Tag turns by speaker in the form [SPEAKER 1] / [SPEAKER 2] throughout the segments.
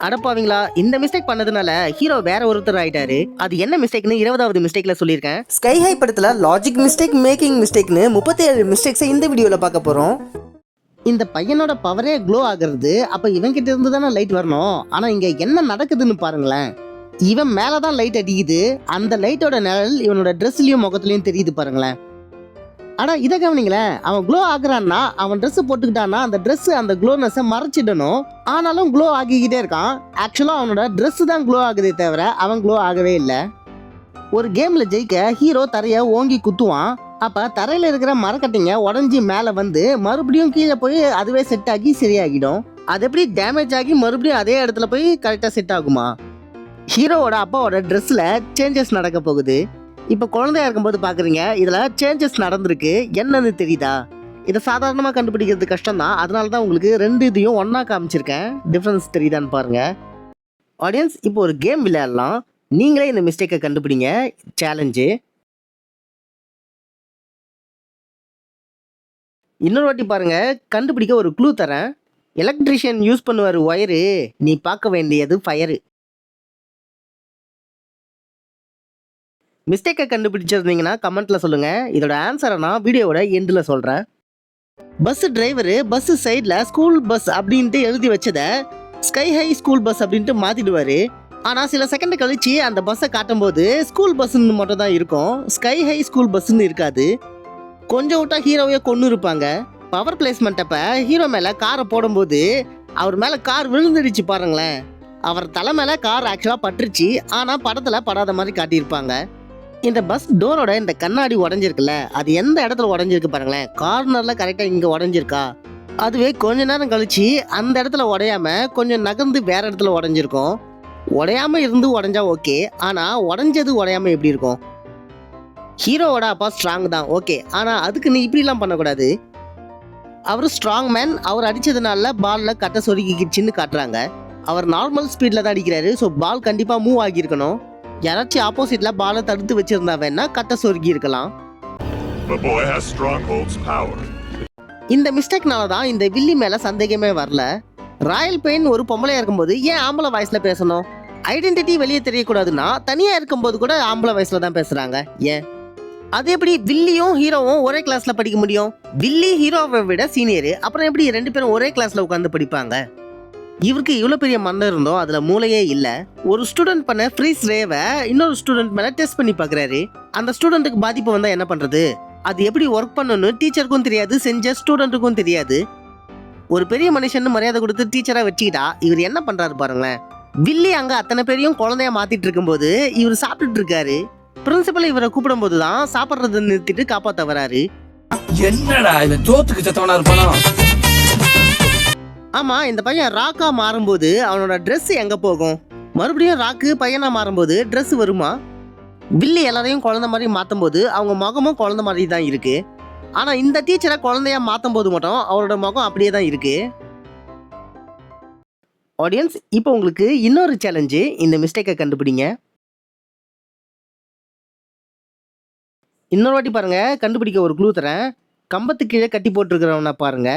[SPEAKER 1] அடப்பாவீங்களா, இந்த மிஸ்டேக் பண்ணதுனால ஹீரோ வேற ஒருத்தர் ஆயிட்டாரு. அது என்ன மிஸ்டேக்னு 20வது மிஸ்டேக்ல சொல்லியிருக்கேன்.
[SPEAKER 2] ஸ்கை ஹை படத்துல லாஜிக் மிஸ்டேக், மேக்கிங் மிஸ்டேக்னு 37 மிஸ்டேக்ஸை இந்த வீடியோல பார்க்க போறோம்.
[SPEAKER 1] இந்த பையனோட பவரே க்ளோ ஆகுறது, அப்ப இவன் கிட்ட இருந்து தானே லைட் வரணும். ஆனா இங்க என்ன நடக்குதுன்னு பாருங்களேன். இவன் மேலதான் லைட் அடிக்குது, அந்த லைட்டோட நிழல் இவனோட ட்ரெஸ்லயும் முகத்துலயும் தெரியுது பாருங்களேன். ஆனா இதை கவனிங்களேன், அவன் க்ளோ ஆகுறான்னா அவன் ட்ரெஸ் போட்டுக்கிட்டான்னா அந்த ட்ரெஸ் அந்த க்ளோனஸை மறைச்சிடணும். ஆனாலும் க்ளோ ஆகிக்கிட்டே இருக்கான். ஆக்சுவலா அவனோட ட்ரெஸ் தான் க்ளோ ஆகுதே தவிர அவன் க்ளோ ஆகவே இல்லை. ஒரு கேம்ல ஜெயிக்க ஹீரோ தரைய ஓங்கி குத்துவான். அப்ப தரையில இருக்கிற மரக்கட்டைங்க உடஞ்சி மேல வந்து மறுபடியும் கீழே போய் அதுவே செட் ஆகி சரியாகிடும். அது எப்படி டேமேஜ் ஆகி மறுபடியும் அதே இடத்துல போய் கரெக்டா செட் ஆகுமா? ஹீரோவோட அப்பாவோட ட்ரெஸ்ல சேஞ்சஸ் நடக்க போகுது. இப்ப குழந்தையா இருக்கும்போது பாக்குறீங்க, இதுல சேஞ்சஸ் நடந்திருக்கு. என்னன்னு தெரியுதா? இதை சாதாரணமா கண்டுபிடிக்கிறது கஷ்டம் தான். அதனாலதான் உங்களுக்கு ரெண்டு இதையும் ஒன்னா காமிச்சிருக்கேன். டிஃபரன்ஸ் தெரியுதான்னு பாருங்க. ஆடியன்ஸ், இப்போ ஒரு கேம் விளையாடலாம். நீங்களே இந்த மிஸ்டேக்கை கண்டுபிடிங்க. சேலஞ்சு. இன்னொரு வாட்டி பாருங்க, கண்டுபிடிக்க ஒரு க்ளூ தரேன். எலக்ட்ரிஷியன் யூஸ் பண்ணுவார் ஒயரு, நீ பார்க்க வேண்டியது ஃபயரு. மிஸ்டேக்கை கண்டுபிடிச்சிருந்தீங்கன்னா கமெண்ட்ல சொல்லுங்க. இதோட ஆன்சரை நான் வீடியோவோட எண்டில் சொல்றேன். பஸ் டிரைவரு பஸ் சைடில் ஸ்கூல் பஸ் அப்படின்ட்டு எழுதி வச்சதை ஸ்கை ஹை ஸ்கூல் பஸ் அப்படின்ட்டு மாத்திடுவாரு. ஆனால் சில செகண்ட் கழிச்சு அந்த பஸ்ஸை காட்டும் போது ஸ்கூல் பஸ்ன்னு மட்டும் தான் இருக்கும், ஸ்கை ஹை ஸ்கூல் பஸ்ன்னு இருக்காது. கொஞ்சம் விட்டா ஹீரோவையே கொண்டு இருப்பாங்க. பவர் பிளேஸ்மெண்ட் அப்ப ஹீரோ மேல காரை போடும்போது அவர் மேல கார் விழுந்துடுச்சு பாருங்களேன். அவர் தலை மேல கார் ஆக்சுவலா பட்டுருச்சு, ஆனா படத்துல படாத மாதிரி காட்டியிருப்பாங்க. இந்த பஸ் டோரோட இந்த கண்ணாடி உடஞ்சிருக்குல்ல, அது எந்த இடத்துல உடஞ்சிருக்கு பாருங்களேன். கார்னர்ல கரெக்டா இங்க உடஞ்சிருக்கா? அதுவே கொஞ்ச நேரம் கழிச்சு அந்த இடத்துல உடையாம கொஞ்சம் நகர்ந்து வேற இடத்துல உடஞ்சிருக்கும். உடையாம இருந்து உடஞ்சா ஓகே, ஆனா உடஞ்சது உடையாம எப்படி இருக்கும்? ஹீரோவோட அப்பா ஸ்ட்ராங் தான் ஓகே, ஆனா அதுக்கு நீ இப்படிலாம் பண்ணக்கூடாது. அவர் ஸ்ட்ராங் மேன், அவர் அடிச்சதுனால பால்ல கட்ட சொருகிக்கிச்சுன்னு காட்டுறாங்க. அவர் நார்மல் ஸ்பீட்ல தான் அடிக்கிறாரு, ஸோ பால் கண்டிப்பா மூவ் ஆகியிருக்கணும். யாராச்சும் ஆப்போசிட்ல பாலை தடுத்து வச்சிருந்தா வேணா கட்ட சொருகி இருக்கலாம். இந்த மிஸ்டேக்னால தான் இந்த வில்லி மேல சந்தேகமே வரல. ராயல் பெயின் ஒரு பொம்பளையா இருக்கும்போது ஏன் ஆம்பளை வாய்ஸ்ல பேசணும்? ஐடென்டிட்டி வெளியே தெரியக்கூடாதுன்னா தனியா இருக்கும்போது கூட ஆம்பளை வாய்ஸ்ல தான் பேசுறாங்க. ஏன்? அது எப்படி வில்லியும் ஹீரோவும் ஒரே கிளாஸ்ல படிக்க முடியும்? வில்லி ஹீரோவை விட சீனியர், அப்புறம் எப்படி ரெண்டு பேரும் ஒரே கிளாஸ்ல உட்காந்து படிப்பாங்க? இவருக்கு இவ்வளோ பெரிய மண்டை இருந்தோம், அதுல மூளையே இல்லை. ஒரு ஸ்டூடெண்ட் பண்ண ஃப்ரீஸ் ரேவை இன்னொரு ஸ்டூடெண்ட் மேல டெஸ்ட் பண்ணி பார்க்குறாரு. அந்த ஸ்டூடெண்ட்டுக்கு பாதிப்பு வந்தா என்ன பண்றது? அது எப்படி ஒர்க் பண்ணணும்னு டீச்சருக்கும் தெரியாது, செஞ்ச ஸ்டூடெண்ட்டுக்கும் தெரியாது. ஒரு பெரிய மனுஷன் மரியாதை கொடுத்து டீச்சரா வச்சுக்கிட்டா இவர் என்ன பண்றாரு பாருங்களேன். வில்லி அங்க அத்தனை பேரையும் குழந்தைய மாத்திட்டு இருக்கும்போது இவர் சாப்பிட்டுட்டு இருக்காரு. பிரின்சிபல் இவரை கூப்பிடும் போதுதான் சாப்பிட்றதை நிறுத்திட்டு காப்பாத்த வராரு.
[SPEAKER 3] என்னடா இது தோத்துக்கு சத்தவனா இருப்பானா?
[SPEAKER 1] ஆமா, இந்த பையன் ராக்கா மாறும்போது அவனோட ட்ரெஸ் எங்க போகும்? மறுபடியும் ராக்கு பையனா மாறும்போது ட்ரெஸ் வருமா? வில்லி எல்லாரையும் குழந்தை மாதிரி மாத்தும் போது அவங்க முகமும் குழந்தை மாதிரி தான் இருக்கு. ஆனா இந்த டீச்சரை குழந்தையா மாத்தும் போது மட்டும் அவரோட முகம் அப்படியே தான் இருக்கு. ஆடியன்ஸ், இப்போ உங்களுக்கு இன்னொரு சேலஞ்சு. இந்த மிஸ்டேக்கை கண்டுபிடிங்க. இன்னொரு வாட்டி பாருங்க, கண்டுபிடிக்க ஒரு க்ளூ தரேன். கம்பத்து கீழே கட்டி போட்டுருக்கிறவனா பாருங்க.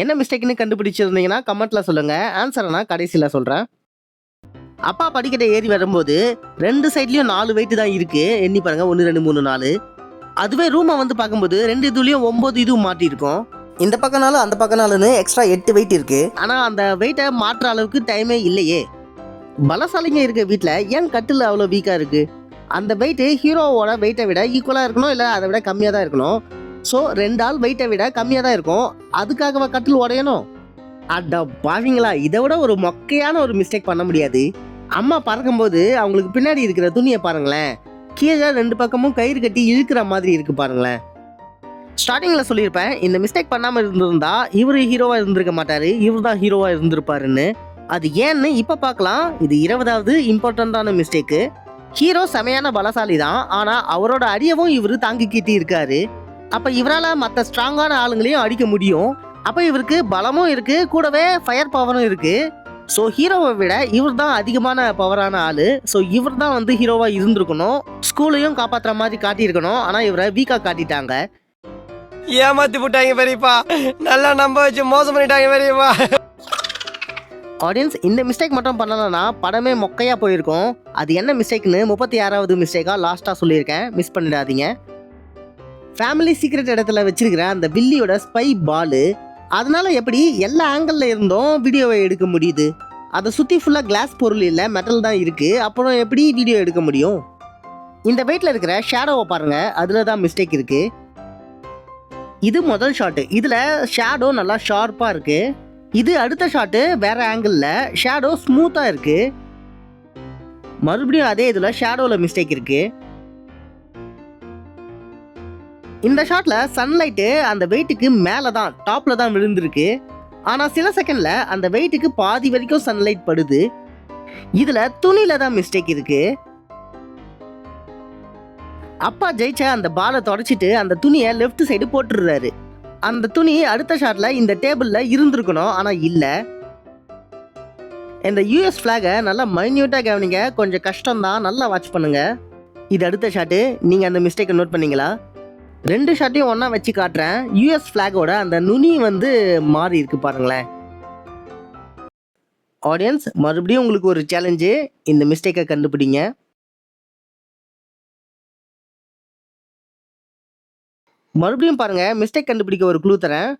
[SPEAKER 1] என்ன மிஸ்டேக்னு கண்டுபிடிச்சிருந்தீங்கன்னா கமெண்ட்ல சொல்லுங்க. ஆன்சரை நான் கடைசியில சொல்றேன். அப்பா படிக்கட்டை ஏறி வரும்போது ரெண்டு சைட்லயும் 4 வெயிட் தான் இருக்கு. எண்ணி பாருங்க, 1 2 3 4. அதுவே ரூமை வந்து பார்க்கும்போது 2 இதுலயும் 9 இதுவும் மாட்டி இருக்கும்.
[SPEAKER 2] இந்த பக்கம் 4 அந்த பக்கம் 4ன்னு எக்ஸ்ட்ரா 8 வெயிட் இருக்கு.
[SPEAKER 1] ஆனா அந்த வெயிட்டை மாற்ற அளவுக்கு டைமே இல்லையே. பலசாலிங்க இருக்க வீட்டுல ஏன் கட்டில் அவ்வளோ வீக்கா இருக்கு? அந்த வெயிட் ஹீரோவோட வெயிட்டை விட ஈக்குவலா இருக்கணும், இல்ல அதை விட கம்மியா தான் இருக்கணும். ஸோ 2 ஆள் வெயிட்டை விட கம்மியாக தான் இருக்கும். அதுக்காகவா கட்டில் உடையணும்? அட பாவீங்களா, இதை விட ஒரு மொக்கையான ஒரு மிஸ்டேக் பண்ண முடியாது. அம்மா பறக்கும்போது அவங்களுக்கு பின்னாடி இருக்கிற துணியை பாருங்களேன். கீழே 2 பக்கமும் கயிறு கட்டி இழுக்கிற மாதிரி இருக்கு பாருங்களேன். ஸ்டார்டிங்ல சொல்லியிருப்பேன், இந்த மிஸ்டேக் பண்ணாமல் இருந்திருந்தா இவர் ஹீரோவா இருந்திருக்க மாட்டாரு, இவர் தான் ஹீரோவா இருந்திருப்பாருன்னு. அது ஏன்னு இப்ப பார்க்கலாம். இது 20வது இம்பார்ட்டன்டான மிஸ்டேக்கு. ஹீரோ செமையான பலசாலி தான், ஆனா அவரோட அடியவும் இவரு தாங்கிக்கிட்டு இருக்காரு. அப்ப இவரால மற்ற ஸ்ட்ராங்கான ஆளுங்களையும் அடிக்க முடியும். அப்ப இவருக்கு பலமும் இருக்கு, கூடவே ஃபயர் பவரும் இருக்கு. ஸோ ஹீரோவை விட இவர் தான் அதிகமான பவரான ஆளு. ஸோ இவர் தான் ஹீரோவா இருந்திருக்கணும், ஸ்கூலையும் காப்பாற்றுற மாதிரி காட்டியிருக்கணும். ஆனால் இவரை வீக்காக காட்டிட்டாங்க.
[SPEAKER 4] ஏமாத்தி போட்டாங்க பெரியப்பா. நல்லா நம்ப வச்சு மோசம் பண்ணிட்டாங்க பெரியப்பா.
[SPEAKER 1] ஆடியன்ஸ், இந்த மிஸ்டேக் மட்டும் பண்ணலன்னா படமே மொக்கையாக போயிருக்கும். அது என்ன மிஸ்டேக்னு 36வது மிஸ்டேக்காக லாஸ்ட்டாக சொல்லியிருக்கேன், மிஸ் பண்ணிடாதீங்க. ஃபேமிலி சீக்ரெட் இடத்துல வச்சிருக்கிற அந்த வில்லியோட ஸ்பை பாலு, அதனால எப்படி எல்லா ஆங்கிளில் இருந்தும் வீடியோவை எடுக்க முடியுது? அதை சுற்றி ஃபுல்லாக கிளாஸ் பொருள் இல்லை, மெட்டல் தான் இருக்குது. அப்புறம் எப்படி வீடியோ எடுக்க முடியும்? இந்த வெயிட்டில் இருக்கிற ஷேடோவை பாருங்கள், அதில் தான் மிஸ்டேக் இருக்குது. இது முதல் ஷாட்டு, இதில் ஷேடோ நல்லா ஷார்ப்பாக இருக்குது. இது அடுத்த ஷாட்டு வேறு ஆங்கிளில் ஷேடோ ஸ்மூத்தாக இருக்குது. மறுபடியும் அதே இதில் ஷேடோவில் மிஸ்டேக் இருக்குது. இந்த ஷாட்டில் சன்லைட்டு அந்த வெயிட்டுக்கு மேலே தான், டாப்பில் தான் விழுந்திருக்கு. ஆனால் சில செகண்டில் அந்த வெயிட்டுக்கு பாதி வரைக்கும் சன்லைட் படுது. இதில் துணியில் தான் மிஸ்டேக் இருக்குது. அப்பா ஜெயிச்ச அந்த பாலை தொடச்சிட்டு அந்த துணியை லெஃப்ட் சைடு போட்டுடுறாரு. அந்த துணி அடுத்த ஷாட்டில் இந்த டேபிளில் இருந்திருக்கணும், ஆனால் இல்லை. இந்த யூஎஸ் ஃப்ளாகை நல்லா மைன்யூட்டாக கவனிங்க, கொஞ்சம் கஷ்டம்தான், நல்லா வாட்ச் பண்ணுங்க. இது அடுத்த ஷாட்டு. நீங்கள் அந்த மிஸ்டேக்கை நோட் பண்ணீங்களா? 2 ஷாட்டையும் ஒன்றா வச்சு காட்டுறேன். யூஎஸ் ஃப்ளாகோட அந்த நுனி மாறி இருக்கு பாருங்களேன். ஆடியன்ஸ், மறுபடியும் உங்களுக்கு ஒரு சேலஞ்சு, இந்த மிஸ்டேக்கை கண்டுபிடிங்க. மறுபடியும் பாருங்க, மிஸ்டேக் கண்டுபிடிக்க ஒரு க்ளூ தரேன்.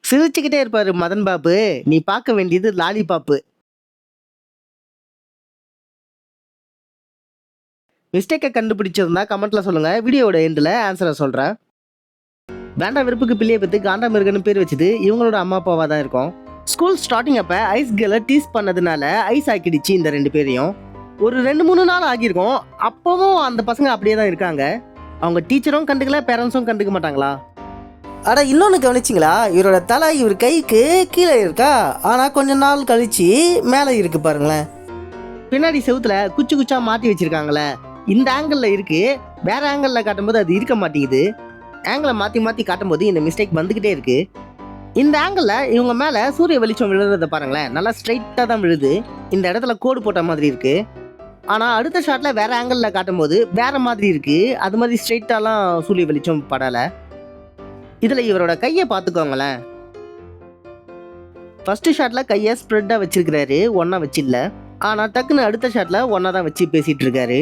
[SPEAKER 1] சிரிச்சுக்கிட்டே இருப்பாரு மதன் பாபு, நீ பார்க்க வேண்டியது லாலிபாப்பு. மிஸ்டேக்கை கண்டுபிடிச்சிருந்தா கமெண்ட்ல சொல்லுங்க, வீடியோட எண்டில் ஆன்சரை சொல்கிறேன். வேண்டாம் வெறுப்புக்கு பிள்ளையை பற்றி காண்டாமிருகன்னு பேர் வச்சது இவங்களோட அம்மா அப்பாவாக தான் இருக்கும். ஸ்கூல் ஸ்டார்டிங் அப்போ ஐஸ் கேர்ளை டீஸ் பண்ணதுனால ஐஸ் ஆக்கிடுச்சு இந்த 2 பேரையும். ஒரு 2-3 நாள் ஆகியிருக்கும். அப்போவும் அந்த பசங்க அப்படியே தான் இருக்காங்க. அவங்க டீச்சரும் கண்டுக்கல, பேரண்ட்ஸும் கண்டுக்க மாட்டாங்களா?
[SPEAKER 2] அட இன்னொன்று கவனிச்சிங்களா? இவரோட தலை இவர் கைக்கு கீழே இருக்கா, ஆனால் கொஞ்ச நாள் கழிச்சு மேலே இருக்கு பாருங்களேன்.
[SPEAKER 1] பின்னாடி செவுத்துல குச்சி குச்சா மாட்டி வச்சிருக்காங்களே, இந்த ஆங்கிளில் இருக்கு. வேற ஆங்கிளில் காட்டும்போது அது இருக்க மாட்டேங்குது. ஆங்கிளை மாற்றி மாற்றி காட்டும்போது இந்த மிஸ்டேக் வந்துக்கிட்டே இருக்கு. இந்த ஆங்கிளில் இவங்க மேலே சூரிய வெளிச்சம் விழுறத பாருங்களேன், நல்லா ஸ்ட்ரைட்டாக தான் விழுது. இந்த இடத்துல கோடு போட்ட மாதிரி இருக்கு. ஆனால் அடுத்த ஷாட்டில் வேற ஆங்கிளில் காட்டும்போது வேற மாதிரி இருக்கு. அது மாதிரி ஸ்ட்ரைட்டாலாம் சூரிய வெளிச்சம் படலை. இதில் இவரோட கையை பார்த்துக்கோங்களேன். ஃபர்ஸ்ட் ஷாட்டில் கையை ஸ்ப்ரெட்டாக வச்சிருக்கிறாரு, ஒன்றா வச்சில்ல. ஆனால் டக்குன்னு அடுத்த ஷாட்டில் ஒன்றா தான் வச்சு பேசிகிட்டு இருக்காரு.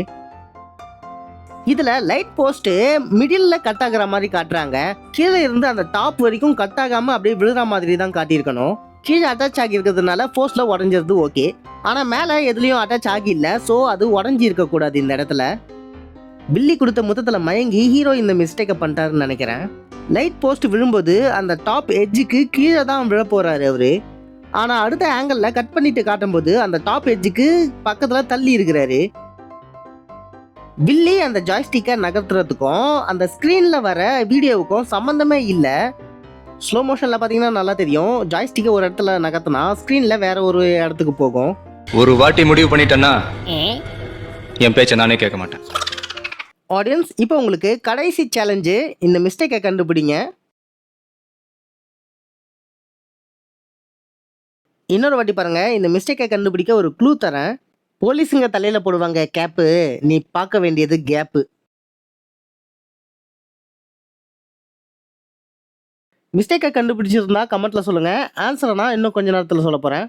[SPEAKER 1] இதில் லைட் போஸ்ட்டு மிடில் கட் ஆகிற மாதிரி காட்டுறாங்க. கீழே இருந்து அந்த டாப் வரைக்கும் கட் ஆகாமல் அப்படியே விழுற மாதிரி தான் காட்டியிருக்கணும். கீழே அட்டாச் ஆகியிருக்கிறதுனால போஸ்ட்டில் உடஞ்சிருது, ஓகே. ஆனால் மேலே எதுலேயும் அட்டாச் ஆகியில்லை, ஸோ அது உடஞ்சி இருக்கக்கூடாது. இந்த இடத்துல பில்லி கொடுத்த முத்தத்தில் மயங்கி ஹீரோ இந்த மிஸ்டேக்கை பண்ணிட்டாருன்னு நினைக்கிறேன். லைட் போஸ்ட் விழும்போது அந்த டாப் எட்ஜுக்கு கீழே தான் விழ போகிறாரு அவர். ஆனால் அடுத்த ஆங்கிளில் கட் பண்ணிட்டு காட்டும்போது அந்த டாப் எட்ஜுக்கு பக்கத்தில் தள்ளி இருக்கிறாரு. வில்லி அந்த ஜாய்ஸ்டிக்கை நகர்த்துறதுக்கும் அந்த ஸ்க்ரீனில் வர வீடியோவுக்கும் சம்மந்தமே இல்லை. ஸ்லோ மோஷனில் பார்த்தீங்கன்னா நல்லா தெரியும், ஜாய்ஸ்டிக்கை ஒரு இடத்துல நகர்த்தினா ஸ்க்ரீனில் வேற ஒரு இடத்துக்கு போகும்.
[SPEAKER 5] ஒரு வாட்டி முடிவு பண்ணிட்டேன்னா என் பேச்சை நானே கேட்க மாட்டேன்.
[SPEAKER 1] ஆடியன்ஸ், இப்போ உங்களுக்கு கடைசி சேலஞ்சு, இந்த மிஸ்டேக்கை கண்டுபிடிங்க. இன்னொரு வாட்டி பாருங்க, இந்த மிஸ்டேக்கை கண்டுபிடிக்க ஒரு க்ளூ தரேன். போலீஸுங்க தலையில் போடுவாங்க கேப்பு, நீ பார்க்க வேண்டியது கேப்பு. மிஸ்டேக்கை கண்டுபிடிச்சிருந்தா கமெண்ட்ல சொல்லுங்க, ஆன்சரை நான் இன்னும் கொஞ்ச நேரத்தில் சொல்ல போகிறேன்.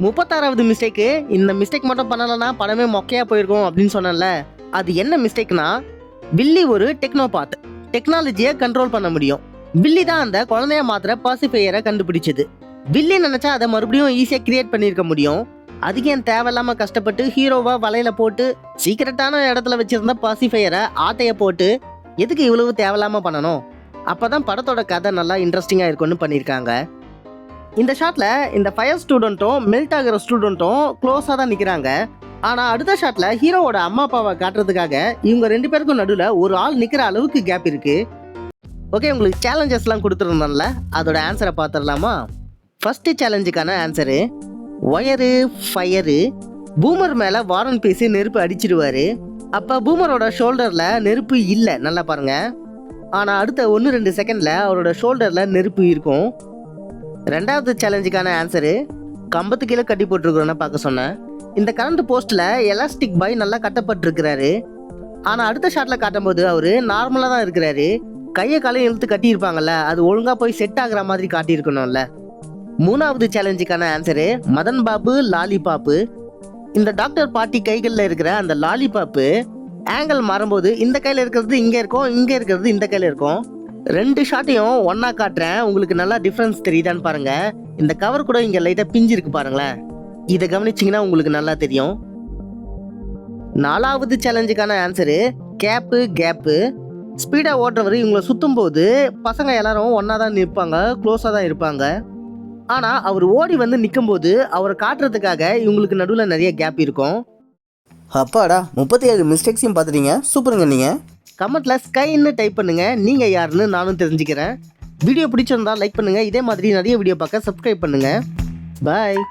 [SPEAKER 1] 36வது மிஸ்டேக்கு. இந்த மிஸ்டேக் மட்டும் பண்ணலைன்னா படமே மொக்கையாக போயிருக்கும் அப்படின்னு சொன்னேன்ல, அது என்ன மிஸ்டேக்னா, வில்லி ஒரு டெக்னோபாத், டெக்னாலஜியை கண்ட்ரோல் பண்ண முடியும். வில்லி தான் அந்த குழந்தைய மாத்திர பாசிஃபையரை கண்டுபிடிச்சது. வில்லி நினச்சா அதை மறுபடியும் ஈஸியாக கிரியேட் பண்ணியிருக்க முடியும். அதுக்கு ஏன் தேவையில்லாமல் கஷ்டப்பட்டு ஹீரோவா வலையில போட்டு சீக்கிரட்டான இடத்துல வச்சிருந்த பாசிஃபையரை ஆட்டையை போட்டு எதுக்கு இவ்வளவு தேவையில்லாமல் பண்ணணும்? அப்போதான் படத்தோட கதை நல்லா இன்ட்ரெஸ்டிங்காக இருக்கும்னு பண்ணியிருக்காங்க. இந்த ஷாட்டில் இந்த ஃபயர் ஸ்டூடெண்ட்டும் மெல்ட் ஆகிற ஸ்டூடெண்ட்டும் க்ளோஸாக தான் நிற்கிறாங்க. ஆனால் அடுத்த ஷாட்டில் ஹீரோவோட அம்மா அப்பாவை காட்டுறதுக்காக இவங்க 2 பேருக்கும் நடுவில் ஒரு ஆள் நிற்கிற அளவுக்கு கேப் இருக்குது. ஓகே, உங்களுக்கு சேலஞ்சஸ்லாம் கொடுத்துருந்தோம்ல, அதோட ஆன்சரை பார்த்துடலாமா? ஃபஸ்ட்டு சேலஞ்சுக்கான ஆன்சரு, ஒயரு ஃபயரு. பூமர் மேலே வாரன் பேசி நெருப்பு அடிச்சிடுவார். அப்போ பூமரோட ஷோல்டரில் நெருப்பு இல்லை, நல்லா பாருங்கள். ஆனால் அடுத்த 1-2 செகண்டில் அவரோட ஷோல்டரில் நெருப்பு இருக்கும். 2வது சேலஞ்சுக்கான ஆன்சரு, கம்பத்து கீழே கட்டி போட்டிருக்கிறோன்னு பார்க்க சொன்னேன். இந்த கரண்ட் போஸ்ட்டில் எலாஸ்டிக் பாய் நல்லா கட்டப்பட்டிருக்கிறாரு. ஆனால் அடுத்த ஷாட்டில் காட்டும்போது அவர் நார்மலாக தான் இருக்கிறாரு. கையை காலையும் இழுத்து கட்டியிருப்பாங்கல்ல, அது ஒழுங்கா போய் செட் ஆகுற மாதிரி காட்டியிருக்கணும்ல. 3வது சேலஞ்சுக்கான ஆன்சரு மதன் பாபு லாலிபாப்பு. இந்த டாக்டர் பாட்டி கைகளில் இருக்கிற அந்த லாலிபாப்பு ஆங்கிள் மாறும்போது இந்த கையில் இருக்கிறது இங்கே இருக்கும், இங்கே இருக்கிறது இந்த கையில் இருக்கும். 2 ஷாட்டையும் ஒன்றா காட்டுறேன், உங்களுக்கு நல்லா டிஃப்ரென்ஸ் தெரியுதான்னு பாருங்க. இந்த கவர் கூட இங்கே லைட்டாக பிஞ்சு இருக்கு பாருங்களேன். இதை கவனிச்சிங்கன்னா உங்களுக்கு நல்லா தெரியும். 4வது சேலஞ்சுக்கான ஆன்சரு கேப்பு. ஸ்பீடாக ஓட்டுறவர் இவங்களை சுற்றும் போது பசங்க எல்லாரும் ஒன்றா தான் நிற்பாங்க, க்ளோஸாக தான் இருப்பாங்க. ஆனால் அவர் ஓடி வந்து நிற்கும்போது அவரை காட்டுறதுக்காக இவங்களுக்கு நடுவில் நிறைய கேப் இருக்கும்.
[SPEAKER 2] அப்பாடா 37 மிஸ்டேக்ஸையும் பார்த்துட்டீங்க, சூப்பருங்க நீங்கள்.
[SPEAKER 1] கமெண்ட்டில் ஸ்கைன்னு டைப் பண்ணுங்கள், நீங்கள் யாருன்னு நானும் தெரிஞ்சுக்கிறேன். வீடியோ பிடிச்சிருந்தா லைக் பண்ணுங்கள். இதே மாதிரி நிறைய வீடியோ பார்க்க சப்ஸ்கிரைப் பண்ணுங்கள். பாய்.